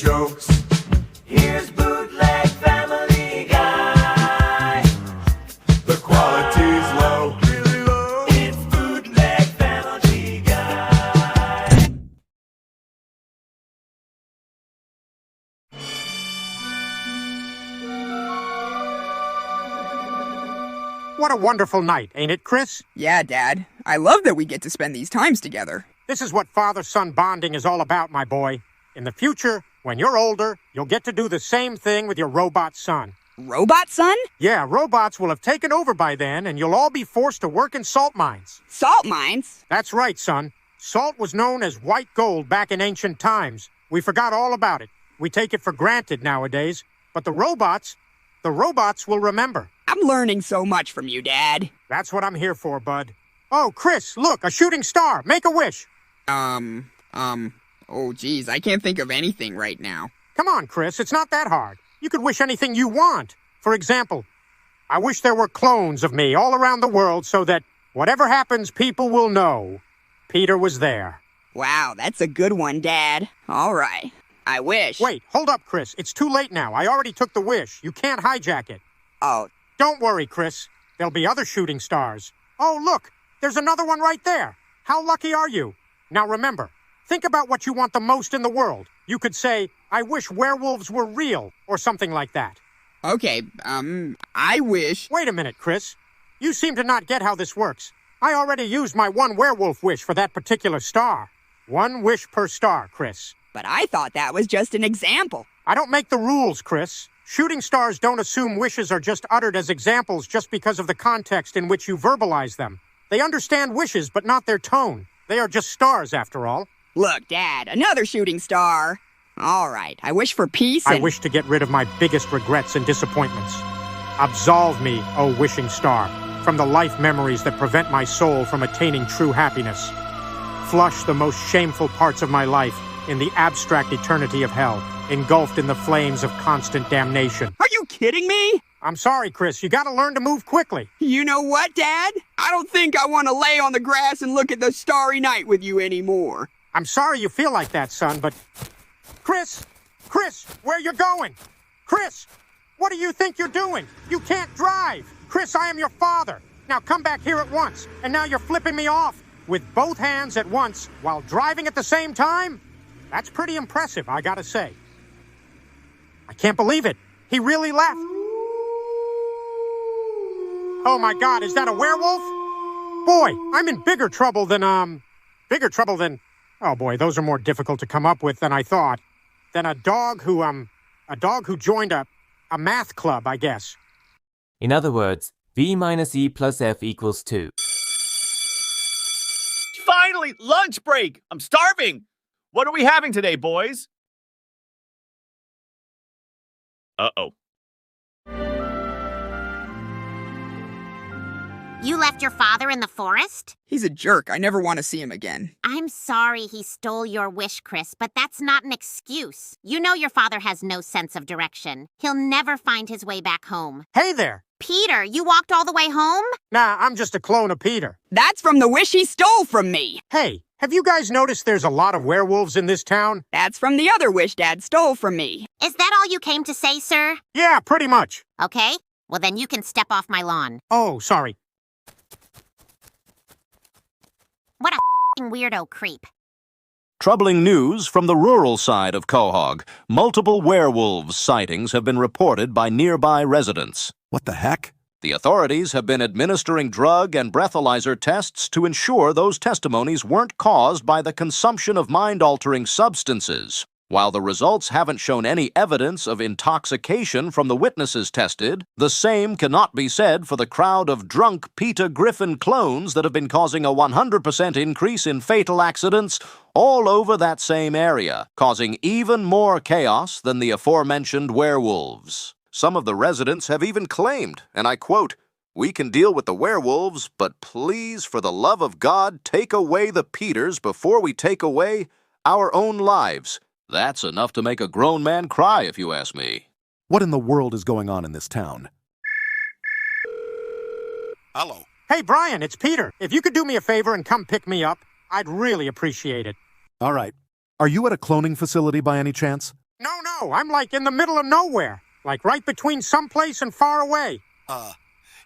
jokes. Here's Bootleg Family Guy. The quality's low, really low. It's Bootleg Family Guy. What a wonderful night, ain't it, Chris? Yeah, Dad. I love that we get to spend these times together. This is what father-son bonding is all about, my boy. In the future, when you're older, you'll get to do the same thing with your robot son. Robot son? Yeah, robots will have taken over by then, and you'll all be forced to work in salt mines. Salt mines? That's right, son. Salt was known as white gold back in ancient times. We forgot all about it. We take it for granted nowadays. But the robots will remember. I'm learning so much from you, Dad. That's what I'm here for, bud. Oh, Chris, look, a shooting star. Make a wish. Oh, geez, I can't think of anything right now. Come on, Chris, it's not that hard. You could wish anything you want. For example, I wish there were clones of me all around the world so that whatever happens, people will know Peter was there. Wow, that's a good one, Dad. All right. I wish. Wait, hold up, Chris. It's too late now. I already took the wish. You can't hijack it. Oh. Don't worry, Chris. There'll be other shooting stars. Oh, look, there's another one right there. How lucky are you? Now remember, think about what you want the most in the world. You could say, I wish werewolves were real, or something like that. Okay, I wish... Wait a minute, Chris. You seem to not get how this works. I already used my one werewolf wish for that particular star. One wish per star, Chris. But I thought that was just an example. I don't make the rules, Chris. Shooting stars don't assume wishes are just uttered as examples just because of the context in which you verbalize them. They understand wishes, but not their tone. They are just stars, after all. Look, Dad, another shooting star. All right, I wish for peace and... I wish to get rid of my biggest regrets and disappointments. Absolve me, O wishing star, from the life memories that prevent my soul from attaining true happiness. Flush the most shameful parts of my life in the abstract eternity of hell, engulfed in the flames of constant damnation. Are you kidding me? I'm sorry, Chris. You gotta learn to move quickly. You know what, Dad? I don't think I want to lay on the grass and look at the starry night with you anymore. I'm sorry you feel like that, son, but... Chris! Chris, where you going? Chris, what do you think you're doing? You can't drive! Chris, I am your father. Now come back here at once. And now you're flipping me off with both hands at once while driving at the same time? That's pretty impressive, I gotta say. I can't believe it. He really left. Oh my God, is that a werewolf? Boy, I'm in bigger trouble than, oh boy, those are more difficult to come up with than I thought. Than a dog who joined a math club, I guess. In other words, v minus e plus f equals 2. Finally, lunch break! I'm starving! What are we having today, boys? Uh-oh. You left your father in the forest? He's a jerk. I never want to see him again. I'm sorry he stole your wish, Chris, but that's not an excuse. You know your father has no sense of direction. He'll never find his way back home. Hey there. Peter, you walked all the way home? Nah, I'm just a clone of Peter. That's from the wish he stole from me. Hey, have you guys noticed there's a lot of werewolves in this town? That's from the other wish Dad stole from me. Is that all you came to say, sir? Yeah, pretty much. Okay, well then you can step off my lawn. Oh, sorry. What a f***ing weirdo creep. Troubling news from the rural side of Quahog. Multiple werewolves sightings have been reported by nearby residents. What the heck? The authorities have been administering drug and breathalyzer tests to ensure those testimonies weren't caused by the consumption of mind-altering substances. While the results haven't shown any evidence of intoxication from the witnesses tested, the same cannot be said for the crowd of drunk Peter Griffin clones that have been causing a 100% increase in fatal accidents all over that same area, causing even more chaos than the aforementioned werewolves. Some of the residents have even claimed, and I quote, "We can deal with the werewolves, but please, for the love of God, take away the Peters before we take away our own lives." That's enough to make a grown man cry, if you ask me. What in the world is going on in this town? Hello. Hey, Brian, it's Peter. If you could do me a favor and come pick me up, I'd really appreciate it. All right. Are you at a cloning facility by any chance? No, I'm like in the middle of nowhere. Like right between someplace and far away.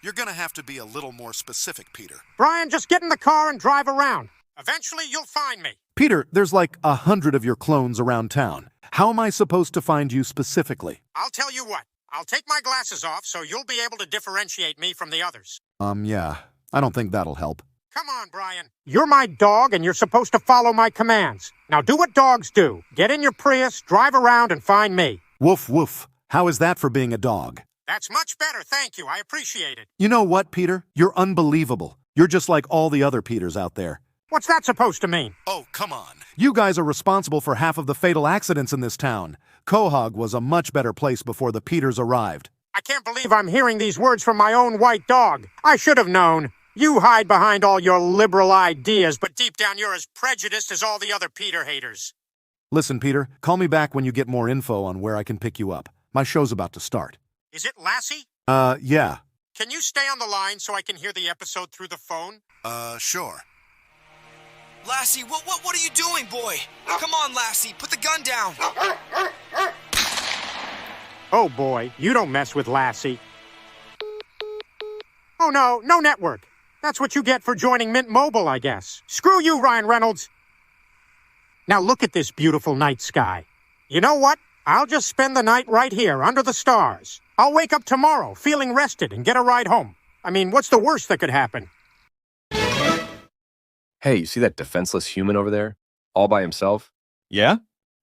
You're gonna have to be a little more specific, Peter. Brian, just get in the car and drive around. Eventually, you'll find me. Peter, there's like 100 of your clones around town. How am I supposed to find you specifically? I'll tell you what. I'll take my glasses off so you'll be able to differentiate me from the others. Yeah. I don't think that'll help. Come on, Brian. You're my dog, and you're supposed to follow my commands. Now do what dogs do. Get in your Prius, drive around, and find me. Woof, woof. How is that for being a dog? That's much better, thank you. I appreciate it. You know what, Peter? You're unbelievable. You're just like all the other Peters out there. What's that supposed to mean? Oh, come on. You guys are responsible for half of the fatal accidents in this town. Quahog was a much better place before the Peters arrived. I can't believe I'm hearing these words from my own white dog. I should have known. You hide behind all your liberal ideas, but deep down you're as prejudiced as all the other Peter haters. Listen, Peter, call me back when you get more info on where I can pick you up. My show's about to start. Is it Lassie? Yeah. Can you stay on the line so I can hear the episode through the phone? Sure. Lassie, what are you doing, boy? Come on, Lassie, put the gun down. Oh boy, you don't mess with Lassie. Oh no network. That's what you get for joining Mint Mobile, I guess. Screw you, Ryan Reynolds. Now look at this beautiful night sky. You know what? I'll just spend the night right here under the stars. I'll wake up tomorrow feeling rested and get a ride home. I mean, what's the worst that could happen? Hey, you see that defenseless human over there? All by himself? Yeah?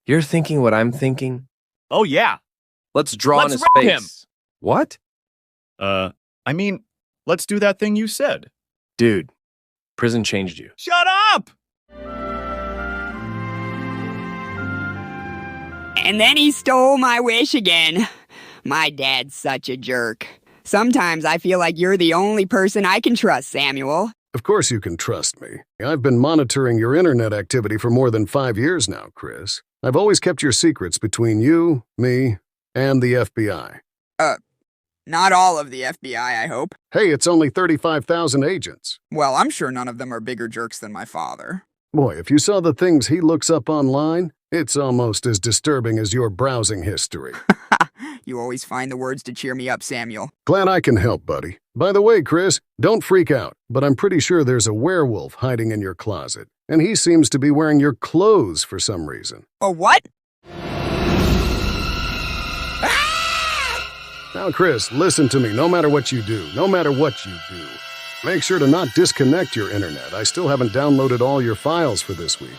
You're thinking what I'm thinking? Oh, yeah. Let's draw on his wreck face. him. What? I mean, let's do that thing you said. Dude, prison changed you. Shut up! And then he stole my wish again. My dad's such a jerk. Sometimes I feel like you're the only person I can trust, Samuel. Of course you can trust me. I've been monitoring your internet activity for more than 5 years now, Chris. I've always kept your secrets between you, me, and the FBI. Not all of the FBI, I hope. Hey, it's only 35,000 agents. Well, I'm sure none of them are bigger jerks than my father. Boy, if you saw the things he looks up online, it's almost as disturbing as your browsing history. You always find the words to cheer me up, Samuel. Glad I can help, buddy. By the way, Chris, don't freak out, but I'm pretty sure there's a werewolf hiding in your closet, and he seems to be wearing your clothes for some reason. A what? Now, Chris, listen to me, no matter what you do, make sure to not disconnect your internet. I still haven't downloaded all your files for this week.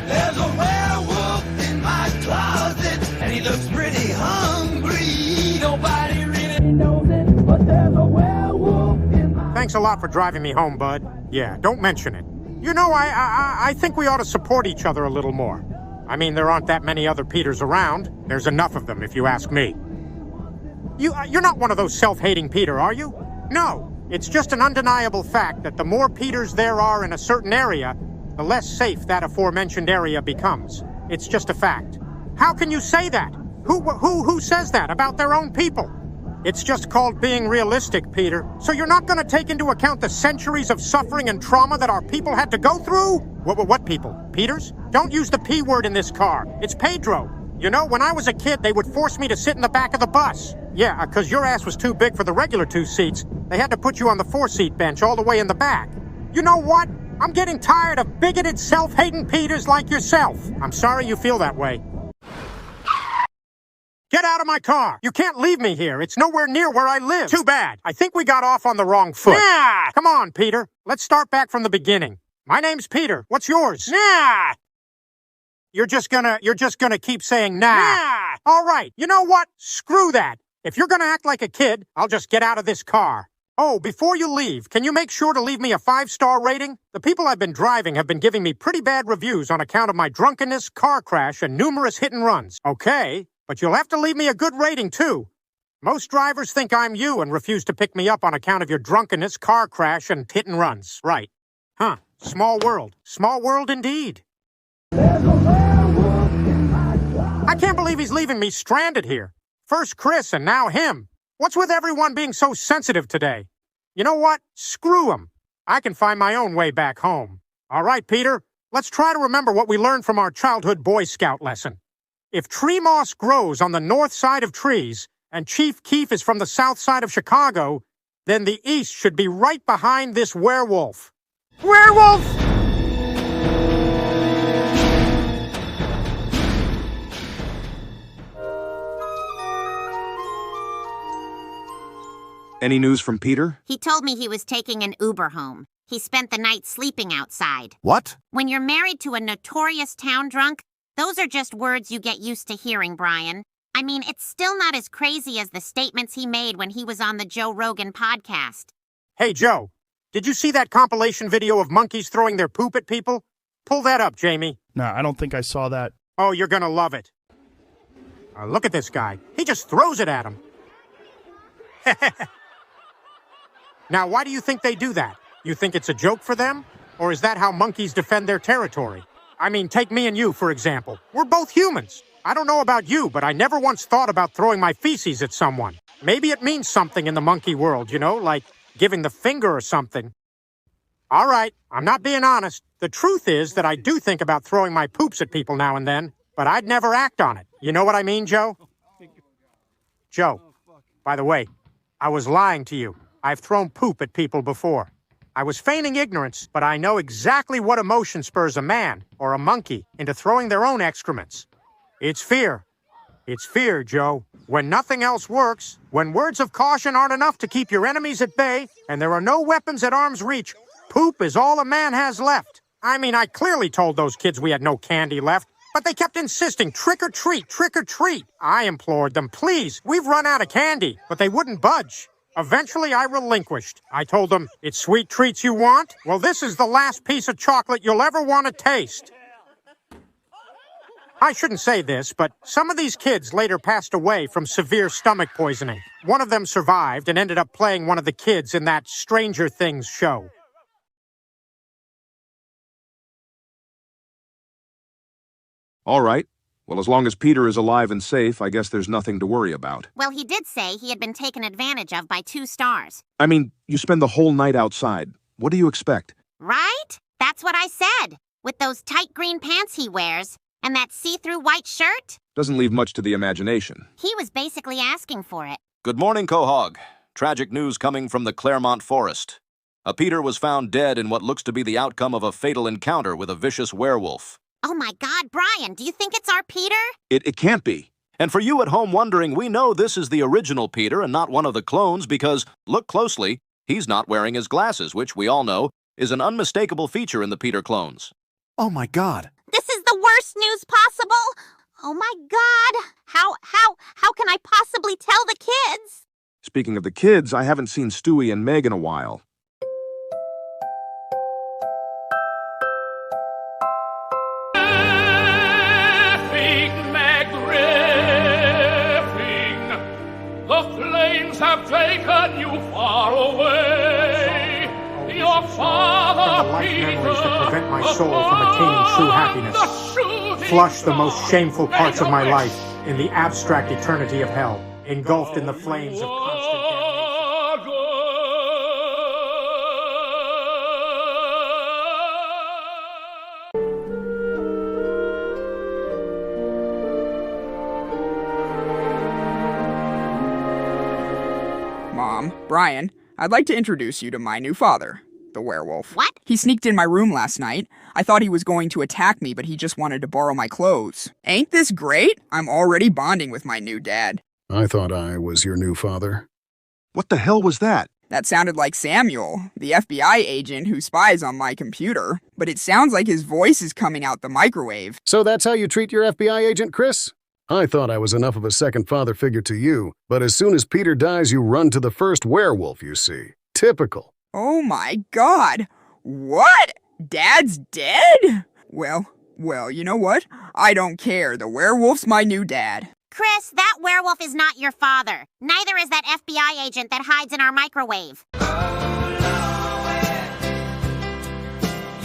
There's a werewolf in my closet, and he looks pretty hungry. Nobody really knows it, but there's a werewolf in my... Thanks a lot for driving me home, bud. Yeah, don't mention it. You know, I think we ought to support each other a little more. I mean, there aren't that many other Peters around. There's enough of them, if you ask me. You're not one of those self-hating Peter, are you? No. It's just an undeniable fact that the more Peters there are in a certain area, the less safe that aforementioned area becomes. It's just a fact. How can you say that? Who says that about their own people? It's just called being realistic, Peter. So you're not going to take into account the centuries of suffering and trauma that our people had to go through? What people? Peters? Don't use the P word in this car. It's Pedro. You know, when I was a kid, they would force me to sit in the back of the bus. Yeah, because your ass was too big for the regular 2 seats. They had to put you on the 4-seat bench all the way in the back. You know what? I'm getting tired of bigoted, self-hating Peters like yourself. I'm sorry you feel that way. Get out of my car! You can't leave me here. It's nowhere near where I live. Too bad. I think we got off on the wrong foot. Nah! Come on, Peter. Let's start back from the beginning. My name's Peter. What's yours? Nah! You're just gonna keep saying nah. Nah! All right. You know what? Screw that. If you're gonna act like a kid, I'll just get out of this car. Oh, before you leave, can you make sure to leave me a 5-star rating? The people I've been driving have been giving me pretty bad reviews on account of my drunkenness, car crash, and numerous hit and runs. Okay, but you'll have to leave me a good rating, too. Most drivers think I'm you and refuse to pick me up on account of your drunkenness, car crash, and hit and runs. Right. Huh. Small world. Small world indeed. I can't believe he's leaving me stranded here. First Chris and now him. What's with everyone being so sensitive today? You know what? Screw 'em. I can find my own way back home. All right, Peter, let's try to remember what we learned from our childhood Boy Scout lesson. If tree moss grows on the north side of trees and Chief Keef is from the south side of Chicago, then the east should be right behind this werewolf. Werewolf! Any news from Peter? He told me he was taking an Uber home. He spent the night sleeping outside. What? When you're married to a notorious town drunk, those are just words you get used to hearing, Brian. I mean, it's still not as crazy as the statements he made when he was on the Joe Rogan podcast. Hey, Joe, did you see that compilation video of monkeys throwing their poop at people? Pull that up, Jamie. No, I don't think I saw that. Oh, you're gonna love it. Look at this guy. He just throws it at him. Now, why do you think they do that? You think it's a joke for them? Or is that how monkeys defend their territory? I mean, take me and you, for example. We're both humans. I don't know about you, but I never once thought about throwing my feces at someone. Maybe it means something in the monkey world, you know, like giving the finger or something. All right, I'm not being honest. The truth is that I do think about throwing my poops at people now and then, but I'd never act on it. You know what I mean, Joe? Joe, by the way, I was lying to you. I've thrown poop at people before. I was feigning ignorance, but I know exactly what emotion spurs a man or a monkey into throwing their own excrements. It's fear. It's fear, Joe. When nothing else works, when words of caution aren't enough to keep your enemies at bay, and there are no weapons at arm's reach, poop is all a man has left. I mean, I clearly told those kids we had no candy left, but they kept insisting, trick or treat, trick or treat. I implored them, please, we've run out of candy, but they wouldn't budge. Eventually, I relinquished. I told them, it's sweet treats you want? Well, this is the last piece of chocolate you'll ever want to taste. I shouldn't say this, but some of these kids later passed away from severe stomach poisoning. One of them survived and ended up playing one of the kids in that Stranger Things show. All right. Well, as long as Peter is alive and safe, I guess there's nothing to worry about. Well, he did say he had been taken advantage of by 2 stars. I mean, you spend the whole night outside. What do you expect? Right? That's what I said. With those tight green pants he wears and that see-through white shirt. Doesn't leave much to the imagination. He was basically asking for it. Good morning, Quahog. Tragic news coming from the Claremont Forest. A Peter was found dead in what looks to be the outcome of a fatal encounter with a vicious werewolf. Oh my God, Brian, do you think it's our Peter? It can't be. And for you at home wondering, we know this is the original Peter and not one of the clones because, look closely, he's not wearing his glasses, which we all know is an unmistakable feature in the Peter clones. Oh my God. This is the worst news possible. Oh my God. How can I possibly tell the kids? Speaking of the kids, I haven't seen Stewie and Meg in a while. Have taken you far away. Your father, Peter, memories that prevent my soul from attaining true happiness. Flush the most shameful parts of my life in the abstract eternity of hell, engulfed in the flames of constant damnation. Mom, Brian, I'd like to introduce you to my new father, the werewolf. What? He sneaked in my room last night. I thought he was going to attack me, but he just wanted to borrow my clothes. Ain't this great? I'm already bonding with my new dad. I thought I was your new father. What the hell was that? That sounded like Samuel, the FBI agent who spies on my computer. But it sounds like his voice is coming out the microwave. So that's how you treat your FBI agent, Chris? I thought I was enough of a second father figure to you, but as soon as Peter dies, you run to the first werewolf you see. Typical. Oh my God! What? Dad's dead? Well, you know what? I don't care. The werewolf's my new dad. Chris, that werewolf is not your father. Neither is that FBI agent that hides in our microwave.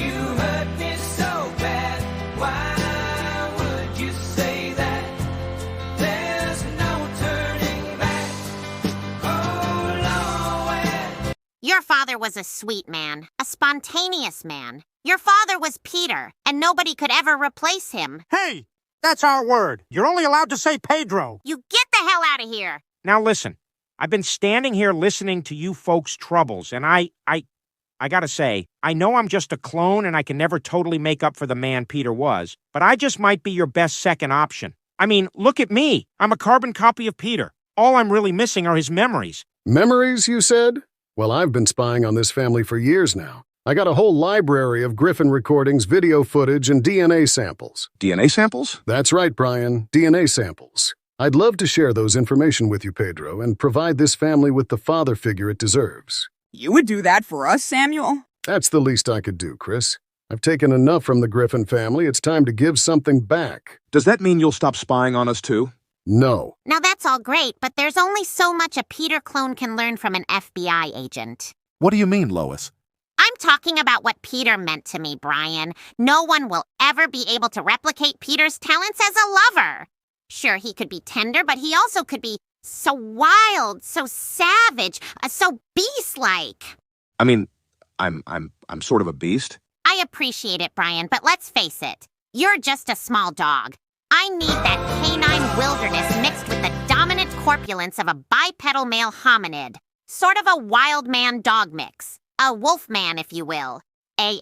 you hurt me so bad. Why would you say that? There's no turning was a sweet man, a spontaneous man. Your father was Peter, and nobody could ever replace him. Hey, that's our word. You're only allowed to say Pedro. You get the hell out of here. Now listen, I've been standing here listening to you folks' troubles, and I gotta say, I know I'm just a clone and I can never totally make up for the man Peter was, but I just might be your best second option. I mean, look at me. I'm a carbon copy of Peter. All I'm really missing are his memories. Memories, you said? Well, I've been spying on this family for years now. I got a whole library of Griffin recordings, video footage, and DNA samples. DNA samples? That's right, Brian. DNA samples. I'd love to share those information with you, Pedro, and provide this family with the father figure it deserves. You would do that for us, Samuel? That's the least I could do, Chris. I've taken enough from the Griffin family. It's time to give something back. Does that mean you'll stop spying on us too? No. Now that's all great, but there's only so much a Peter clone can learn from an FBI agent. What do you mean, Lois? I'm talking about what Peter meant to me, Brian. No one will ever be able to replicate Peter's talents as a lover. Sure, he could be tender, but he also could be so wild, so savage, so beast-like. I mean, I'm sort of a beast. I appreciate it, Brian, but let's face it. You're just a small dog. I need that canine wilderness mixed with the dominant corpulence of a bipedal male hominid. Sort of a wild man-dog mix. A wolf man, if you will. A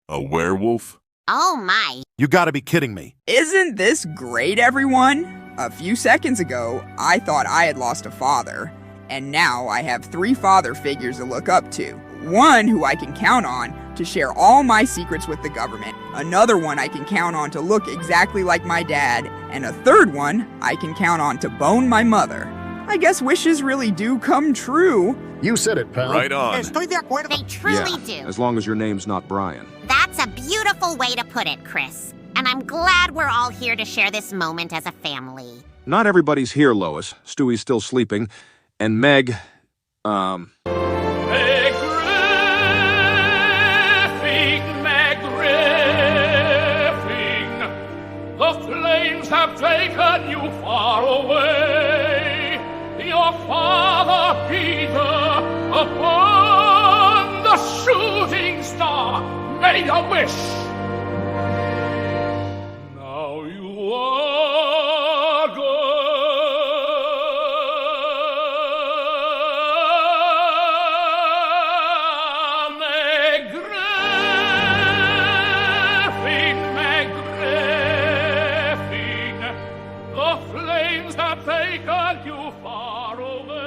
werewolf? Oh my. You gotta be kidding me. Isn't this great, everyone? A few seconds ago, I thought I had lost a father, and now I have 3 father figures to look up to. One who I can count on to share all my secrets with the government, another one I can count on to look exactly like my dad, and a third one I can count on to bone my mother. I guess wishes really do come true. You said it, pal. Right on. Estoy de acuerdo. They truly do. As long as your name's not Brian. That's a beautiful way to put it, Chris. And I'm glad we're all here to share this moment as a family. Not everybody's here, Lois. Stewie's still sleeping. And Meg, Meg Griffin, the flames have taken you far away. Your father, Peter, upon the shooting star, made a wish. Now you are gone. Meg Griffin, the flames have taken you far away.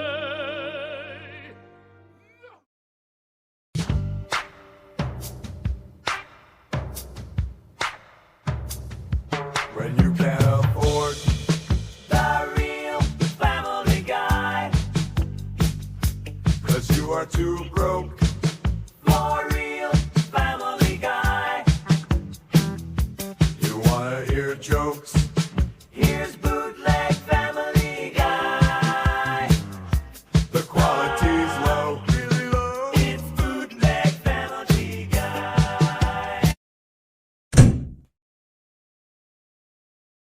When you can't afford the real Family Guy, 'cause you are too broke for real Family Guy. You wanna hear jokes